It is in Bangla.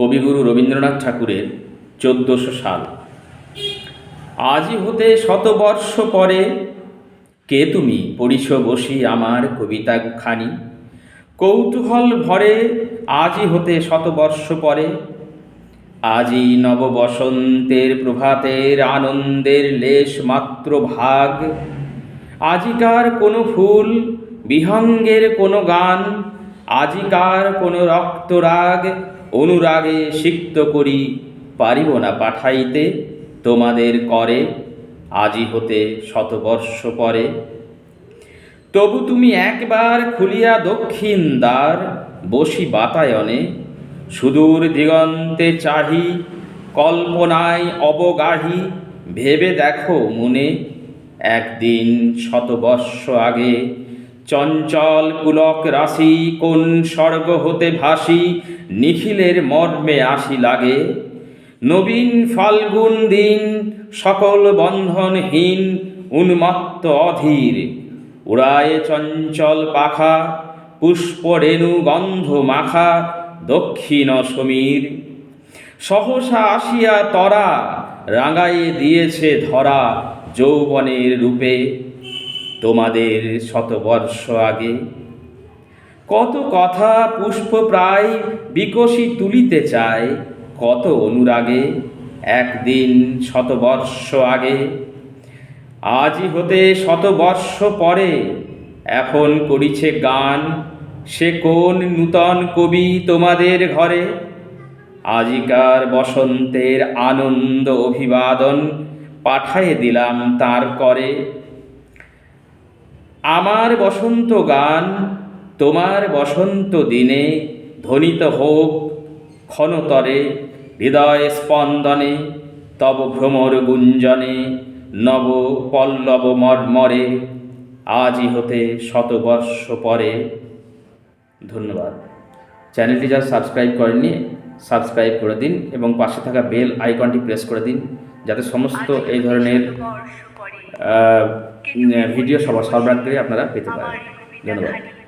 কবিগুরু রবীন্দ্রনাথ ঠাকুরের 1400 সাল। আজি হতে শতবর্ষ পরে কে তুমি পড়িছ বসি আমার কবিতা খানি। কৌতূহল ভরে আজি হতে শতবর্ষ পরে, আজি নব বসন্তের প্রভাতের আনন্দের লেশ মাত্র ভাগ। আজিকার কোনো ফুল বিহঙ্গের কোনো গান, আজিকার কোনো রক্তরাগ অনুরাগে সিক্ত করি পারিব না পাঠাইতে তোমাদের করে আজি হতে শতবর্ষ পরে। তবু তুমি একবার খুলিয়া দক্ষিণ দ্বার বসি বাতায়নে, সুদূর দিগন্তে চাহি কল্পনায় অবগাহী ভেবে দেখো মনে, একদিন শতবর্ষ আগে চঞ্চল পুলক রাশি কোন স্বর্গ হতে ভাসি নিখিলের মর্মে আসি লাগে। নবীন ফাল্গুন দিন সকল বন্ধনহীন উন্মত্ত অধীর, উড়ায় চঞ্চল পাখা পুষ্পরেণু গন্ধ মাখা দক্ষিণ সমীর। সহসা আসিয়া তরা রাঙাইয়ে দিয়েছে ধরা যৌবনের রূপে তোমাদের শতবর্ষ আগে। কত কথা পুষ্প প্রায় বিকশি তুলিতে চায় কত অনুরাগে একদিন শতবর্ষ আগে। আজি হতে শতবর্ষ পরে এখন করিছে গান, সে কোন নূতন কবি তোমাদের ঘরে। আজিকার বসন্তের আনন্দ অভিবাদন পাঠায়ে দিলাম তার করে। আমার বসন্ত গান তোমার বসন্ত দিনে ধ্বনিত হোক ক্ষণতরে হৃদয় স্পন্দনে, তব ভ্রমর গুঞ্জনে নব পল্লব মর্মরে আজি হতে শতবর্ষ পরে। ধন্যবাদ। চ্যানেলটি যারা সাবস্ক্রাইব করেননি সাবস্ক্রাইব করে দিন এবং পাশে থাকা বেল আইকনটি প্রেস করে দিন, যাতে সমস্ত এই ধরনের ভিডিও সবার সর্বাগ্রে আপনারা পেতে পারেন। ধন্যবাদ।